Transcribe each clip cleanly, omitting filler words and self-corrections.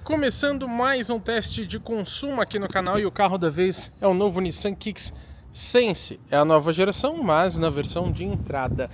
Começando mais um teste de consumo aqui no canal, e o carro da vez é o novo Nissan Kicks Sense. É a nova geração, mas na versão de entrada.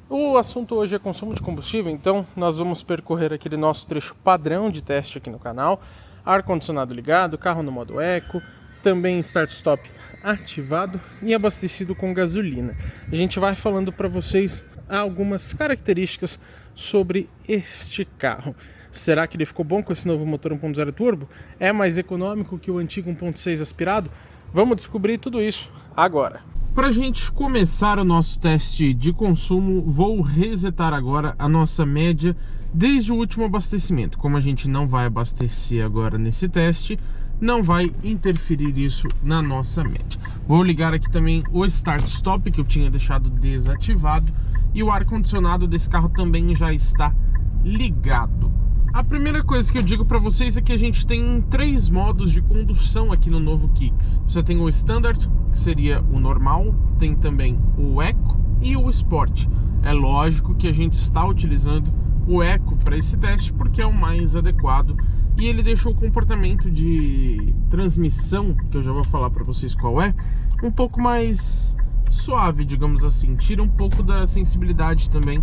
O assunto hoje é consumo de combustível, então nós vamos percorrer aquele nosso trecho padrão de teste aqui no canal. Ar-condicionado ligado, carro no modo eco, também start-stop ativado e abastecido com gasolina. A gente vai falando para vocês algumas características sobre este carro. Será que ele ficou bom com esse novo motor 1.0 turbo? É mais econômico que o antigo 1.6 aspirado? Vamos descobrir tudo isso agora. Para a gente começar o nosso teste de consumo, vou resetar agora a nossa média desde o último abastecimento. Como a gente não vai abastecer agora nesse teste, não vai interferir isso na nossa média. Vou ligar aqui também o start-stop que eu tinha deixado desativado, e o ar-condicionado desse carro também já está ligado. A primeira coisa que eu digo para vocês é que a gente tem três modos de condução aqui no novo Kicks. Você tem o Standard, que seria o normal, tem também o Eco e o Sport. É lógico que a gente está utilizando o Eco para esse teste porque é o mais adequado, e ele deixou o comportamento de transmissão, que eu já vou falar para vocês qual é, um pouco mais suave, digamos assim. Tira um pouco da sensibilidade também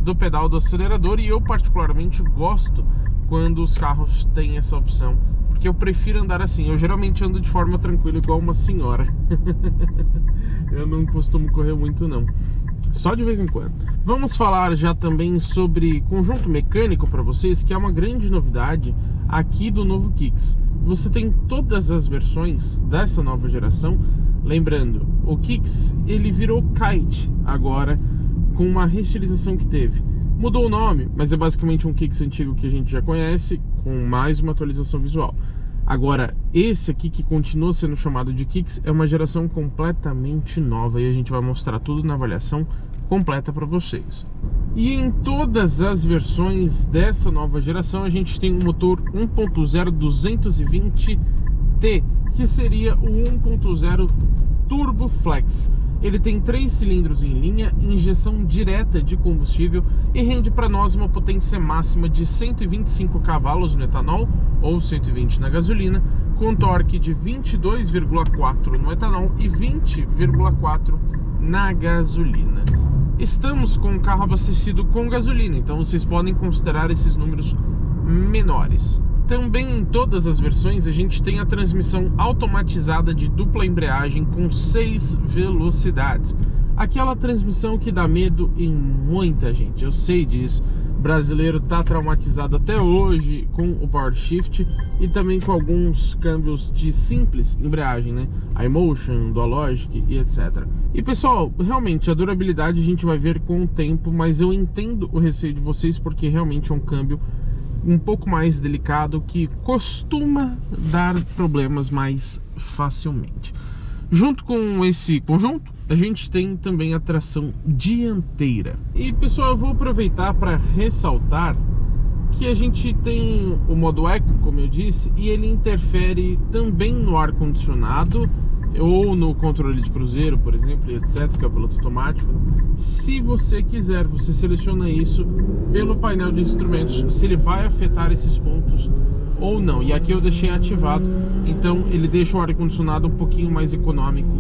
do pedal do acelerador, e eu particularmente gosto quando os carros têm essa opção, porque eu prefiro andar assim. Eu geralmente ando de forma tranquila igual uma senhora. Eu não costumo correr muito não, só de vez em quando. Vamos falar já também sobre conjunto mecânico para vocês, que é uma grande novidade aqui do novo Kicks. Você tem todas as versões dessa nova geração. Lembrando, o Kicks ele virou Kite agora, com uma reestilização que teve. Mudou o nome, mas é basicamente um Kicks antigo que a gente já conhece, com mais uma atualização visual. Agora, esse aqui que continua sendo chamado de Kicks é uma geração completamente nova, e a gente vai mostrar tudo na avaliação completa para vocês. E em todas as versões dessa nova geração a gente tem um motor 1.0 220T, que seria o 1.0 Turbo Flex. Ele tem 3 cilindros em linha, injeção direta de combustível, e rende para nós uma potência máxima de 125 cavalos no etanol ou 120 na gasolina, com torque de 22,4 no etanol e 20,4 na gasolina. Estamos com o carro abastecido com gasolina, então vocês podem considerar esses números menores. Também em todas as versões a gente tem a transmissão automatizada de dupla embreagem com 6 velocidades. Aquela transmissão que dá medo em muita gente, eu sei disso. O brasileiro tá traumatizado até hoje com o Power Shift e também com alguns câmbios de simples embreagem, né? A iMotion, Dualogic e etc. E pessoal, realmente a durabilidade a gente vai ver com o tempo, mas eu entendo o receio de vocês, porque realmente é um câmbio um pouco mais delicado que costuma dar problemas mais facilmente. Junto com esse conjunto, a gente tem também a tração dianteira. E pessoal, eu vou aproveitar para ressaltar que a gente tem o modo Eco, como eu disse, e ele interfere também no ar-condicionado ou no controle de cruzeiro, por exemplo, e etc, que é o piloto automático. Se você quiser, você seleciona isso pelo painel de instrumentos, se ele vai afetar esses pontos ou não. E aqui eu deixei ativado, então ele deixa o ar-condicionado um pouquinho mais econômico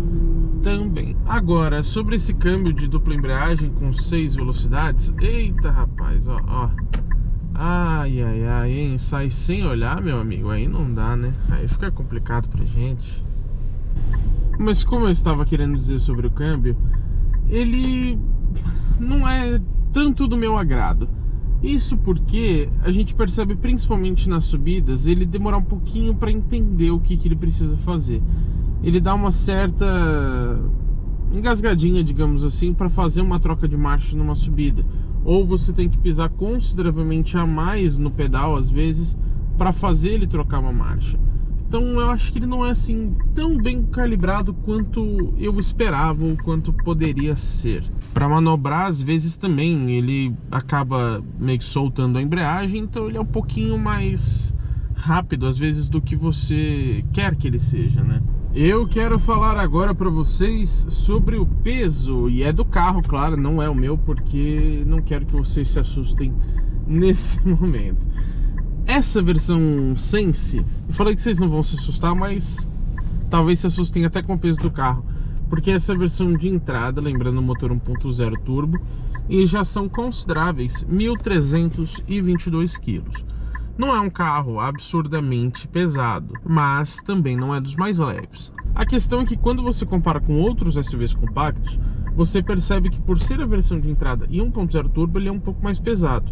também. Agora, sobre esse câmbio de dupla embreagem com 6 velocidades, eita rapaz, ó. Ai, hein? Sai sem olhar, meu amigo, aí não dá, né? Aí fica complicado pra gente. Mas como eu estava querendo dizer sobre o câmbio, ele não é tanto do meu agrado. Isso porque a gente percebe, principalmente nas subidas, ele demora um pouquinho para entender o que ele precisa fazer. Ele dá uma certa engasgadinha, digamos assim, para fazer uma troca de marcha numa subida. Ou você tem que pisar consideravelmente a mais no pedal, às vezes, para fazer ele trocar uma marcha. Então eu acho que ele não é assim tão bem calibrado quanto eu esperava ou quanto poderia ser. Para manobrar, às vezes também ele acaba meio que soltando a embreagem, então ele é um pouquinho mais rápido às vezes do que você quer que ele seja, né? Eu quero falar agora para vocês sobre o peso, e é do carro, claro, não é o meu, porque não quero que vocês se assustem nesse momento. essa versão Sense, eu falei que vocês não vão se assustar, mas talvez se assustem até com o peso do carro, porque essa versão de entrada, lembrando o motor 1.0 turbo, e já são consideráveis 1.322 quilos. Não é um carro absurdamente pesado, mas também não é dos mais leves. A questão é que quando você compara com outros SUVs compactos, você percebe que por ser a versão de entrada e 1.0 turbo, ele é um pouco mais pesado.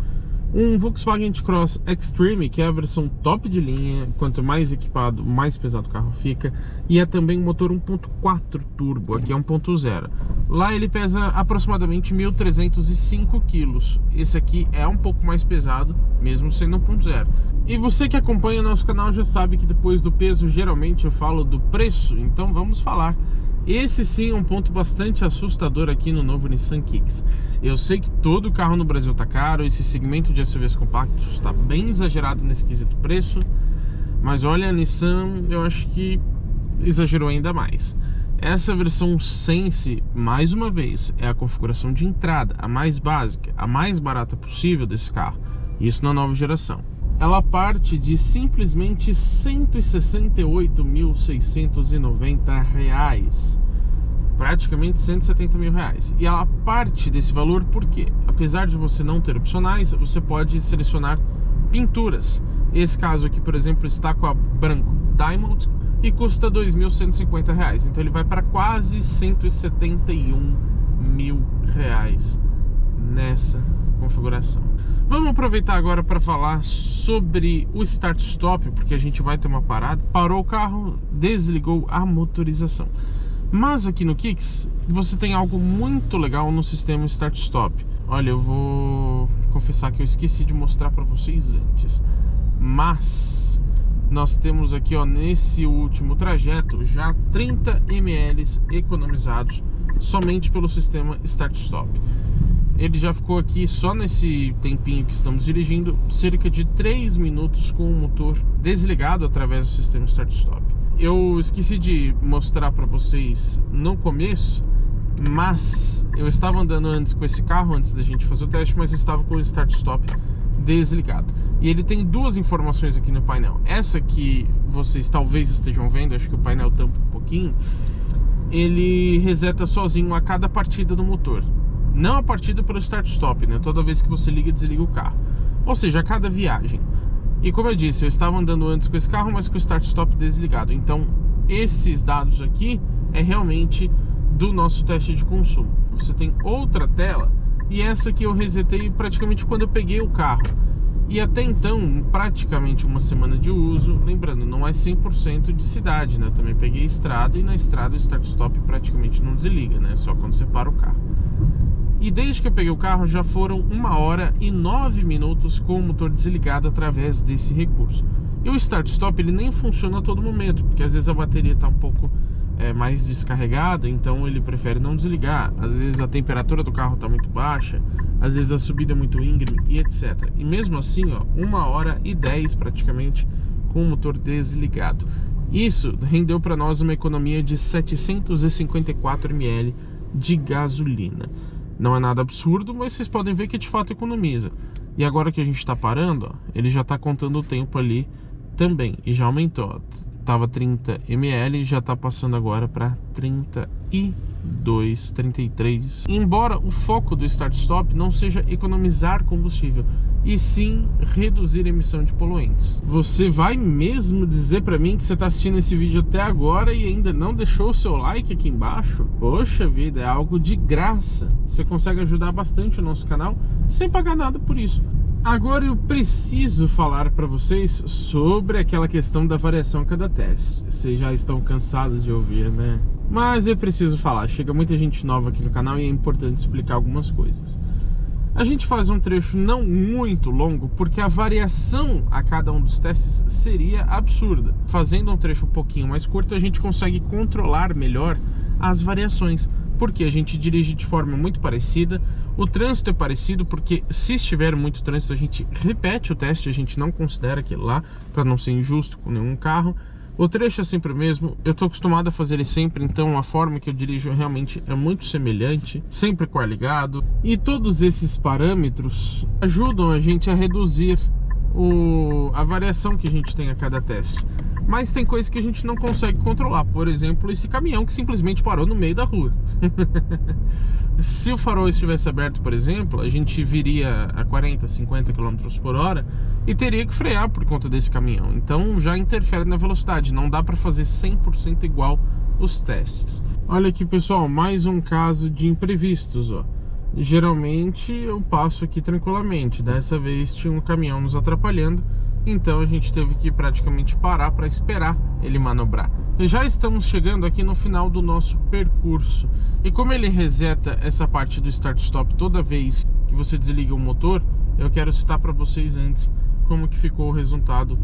Um Volkswagen T-Cross Extreme, que é a versão top de linha, quanto mais equipado, mais pesado o carro fica, e é também um motor 1.4 turbo, aqui é 1.0. Lá ele pesa aproximadamente 1.305 kg. Esse aqui é um pouco mais pesado, mesmo sendo 1.0. E você que acompanha o nosso canal já sabe que depois do peso, geralmente eu falo do preço, então vamos falar. Esse sim é um ponto bastante assustador aqui no novo Nissan Kicks. Eu sei que todo carro no Brasil está caro, esse segmento de SUVs compactos está bem exagerado nesse quesito preço, mas olha, a Nissan eu acho que exagerou ainda mais. Essa versão Sense, mais uma vez, é a configuração de entrada, a mais básica, a mais barata possível desse carro, isso na nova geração. Ela parte de simplesmente R$ 168.690, praticamente R$ 170 mil. E ela parte desse valor porque, apesar de você não ter opcionais, você pode selecionar pinturas. Esse caso aqui, por exemplo, está com a branco Diamond e custa R$ 2.150, então ele vai para quase R$ 171 mil nessa configuração. Vamos aproveitar agora para falar sobre o start-stop, porque a gente vai ter uma parada. Parou o carro, desligou a motorização. Mas aqui no Kicks, você tem algo muito legal no sistema start-stop. Olha, eu vou confessar que eu esqueci de mostrar para vocês antes. Mas nós temos aqui, ó, nesse último trajeto, já 30 ml economizados somente pelo sistema start-stop. Ele já ficou aqui, só nesse tempinho que estamos dirigindo, cerca de 3 minutos com o motor desligado através do sistema start-stop. Eu esqueci de mostrar para vocês no começo, mas eu estava andando antes com esse carro, antes da gente fazer o teste, mas eu estava com o start-stop desligado. E ele tem duas informações aqui no painel. Essa que vocês talvez estejam vendo, acho que o painel tampa um pouquinho, ele reseta sozinho a cada partida do motor. Não a partida pelo start-stop, né? Toda vez que você liga e desliga o carro. Ou seja, a cada viagem. E como eu disse, eu estava andando antes com esse carro, mas com o start-stop desligado. Então, esses dados aqui é realmente do nosso teste de consumo. Você tem outra tela, e essa que eu resetei praticamente quando eu peguei o carro. E até então, praticamente uma semana de uso. Lembrando, não é 100% de cidade, né? Eu também peguei estrada, e na estrada o start-stop praticamente não desliga, né? Só quando você para o carro. E desde que eu peguei o carro já foram 1 hora e 9 minutos com o motor desligado através desse recurso. E o start-stop ele nem funciona a todo momento, porque às vezes a bateria está um pouco mais descarregada, então ele prefere não desligar. Às vezes a temperatura do carro está muito baixa, às vezes a subida é muito íngreme e etc. E mesmo assim, ó, 1 hora e 10 praticamente com o motor desligado. Isso rendeu para nós uma economia de 754 ml de gasolina. Não é nada absurdo, mas vocês podem ver que de fato economiza. E agora que a gente está parando, ó, ele já está contando o tempo ali também. E já aumentou. Estava 30 ml, já está passando agora para 32, 33. Embora o foco do start-stop não seja economizar combustível, e sim reduzir a emissão de poluentes. Você vai mesmo dizer para mim que você está assistindo esse vídeo até agora e ainda não deixou o seu like aqui embaixo? Poxa vida, é algo de graça. Você consegue ajudar bastante o nosso canal sem pagar nada por isso. Agora eu preciso falar para vocês sobre aquela questão da variação a cada teste. Vocês já estão cansados de ouvir, né? Mas eu preciso falar, chega muita gente nova aqui no canal e é importante explicar algumas coisas. A gente faz um trecho não muito longo porque a variação a cada um dos testes seria absurda. Fazendo um trecho um pouquinho mais curto, a gente consegue controlar melhor as variações, porque a gente dirige de forma muito parecida, o trânsito é parecido, porque se estiver muito trânsito a gente repete o teste, a gente não considera aquilo lá, para não ser injusto com nenhum carro. O trecho é sempre o mesmo, eu estou acostumado a fazer ele sempre, então a forma que eu dirijo realmente é muito semelhante, sempre com ar ligado. E todos esses parâmetros ajudam a gente a reduzir a variação que a gente tem a cada teste. Mas tem coisas que a gente não consegue controlar. Por exemplo, esse caminhão que simplesmente parou no meio da rua. Se o farol estivesse aberto, por exemplo, a gente viria a 40, 50 km por hora e teria que frear por conta desse caminhão. Então já interfere na velocidade. Não dá para fazer 100% igual os testes. Olha aqui, pessoal, mais um caso de imprevistos, ó. Geralmente eu passo aqui tranquilamente. Dessa vez tinha um caminhão nos atrapalhando, então a gente teve que praticamente parar para esperar ele manobrar. E já estamos chegando aqui no final do nosso percurso. E como ele reseta essa parte do start-stop toda vez que você desliga o motor, eu quero citar para vocês antes como que ficou o resultado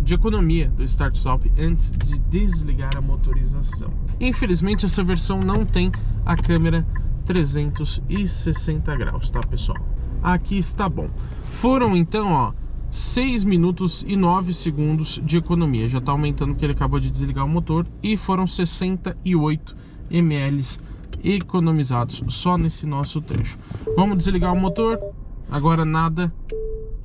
de economia do start-stop antes de desligar a motorização. Infelizmente essa versão não tem a câmera 360 graus, tá, pessoal? Aqui está bom. Foram então, ó, 6 minutos e 9 segundos de economia. Já está aumentando porque ele acabou de desligar o motor. E foram 68 ml economizados só nesse nosso trecho. Vamos desligar o motor. Agora nada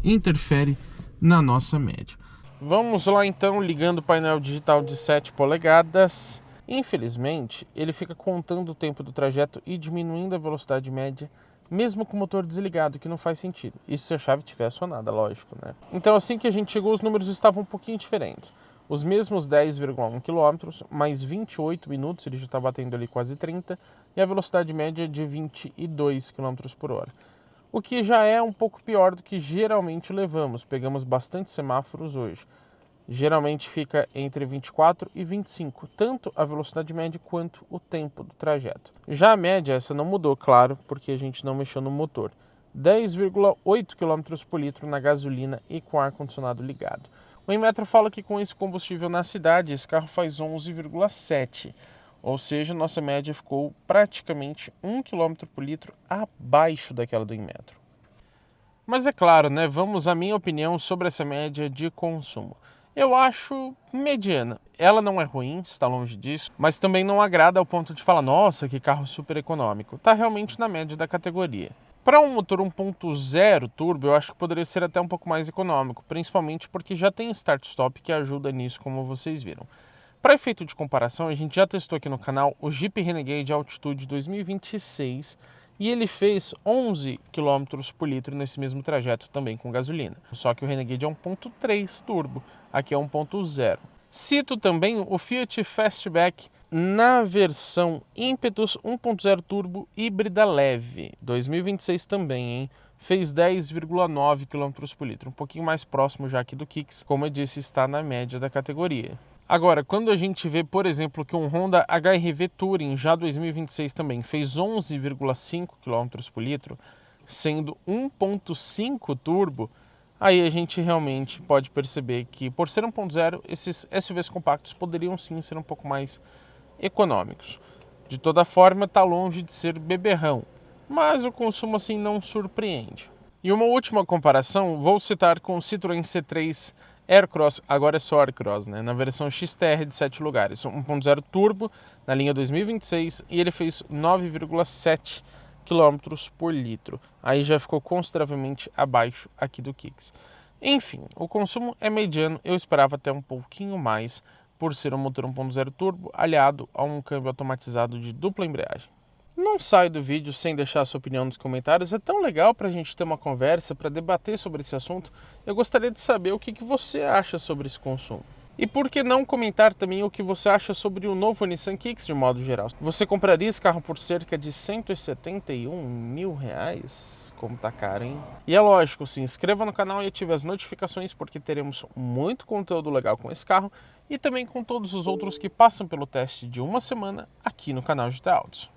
interfere na nossa média. Vamos lá então, ligando o painel digital de 7 polegadas. Infelizmente, ele fica contando o tempo do trajeto e diminuindo a velocidade média, mesmo com o motor desligado, que não faz sentido. Isso se a chave tiver acionada, lógico, né? Então, assim que a gente chegou, os números estavam um pouquinho diferentes. Os mesmos 10,1 km, mais 28 minutos, ele já está batendo ali quase 30, e a velocidade média de 22 km por hora. O que já é um pouco pior do que geralmente levamos. Pegamos bastante semáforos hoje. Geralmente fica entre 24 e 25, tanto a velocidade média quanto o tempo do trajeto. Já a média, essa não mudou, claro, porque a gente não mexeu no motor. 10,8 km por litro na gasolina e com ar-condicionado ligado. O Inmetro fala que com esse combustível na cidade, esse carro faz 11,7, ou seja, nossa média ficou praticamente 1 km por litro abaixo daquela do Inmetro. Mas é claro, né? Vamos à minha opinião sobre essa média de consumo. Eu acho mediana. Ela não é ruim, está longe disso, mas também não agrada ao ponto de falar, nossa, que carro super econômico. Está realmente na média da categoria. Para um motor 1.0 turbo, eu acho que poderia ser até um pouco mais econômico, principalmente porque já tem start-stop que ajuda nisso, como vocês viram. Para efeito de comparação, a gente já testou aqui no canal o Jeep Renegade Altitude 2026, e ele fez 11 km por litro nesse mesmo trajeto também com gasolina. Só que o Renegade é 1.3 turbo, aqui é 1.0. Cito também o Fiat Fastback na versão Impetus 1.0 turbo híbrida leve, 2026 também, hein? Fez 10,9 km por litro, um pouquinho mais próximo já aqui do Kicks, como eu disse, está na média da categoria. Agora, quando a gente vê, por exemplo, que um Honda HR-V Touring, já 2026 também, fez 11,5 km por litro, sendo 1.5 turbo, aí a gente realmente pode perceber que, por ser 1.0, esses SUVs compactos poderiam sim ser um pouco mais econômicos. De toda forma, está longe de ser beberrão, mas o consumo assim não surpreende. E uma última comparação, vou citar com o Citroën C3 Aircross, agora é só Aircross, né? Na versão XTR de 7 lugares, 1.0 turbo na linha 2026, e ele fez 9,7 km por litro. Aí já ficou consideravelmente abaixo aqui do Kicks. Enfim, o consumo é mediano, eu esperava até um pouquinho mais por ser um motor 1.0 turbo aliado a um câmbio automatizado de dupla embreagem. Não sai do vídeo sem deixar a sua opinião nos comentários, é tão legal para a gente ter uma conversa, para debater sobre esse assunto. Eu gostaria de saber o que você acha sobre esse consumo. E por que não comentar também o que você acha sobre o novo Nissan Kicks de modo geral? Você compraria esse carro por cerca de R$171 mil? Como tá caro, hein? E é lógico, se inscreva no canal e ative as notificações, porque teremos muito conteúdo legal com esse carro e também com todos os outros que passam pelo teste de uma semana aqui no canal GT Autos.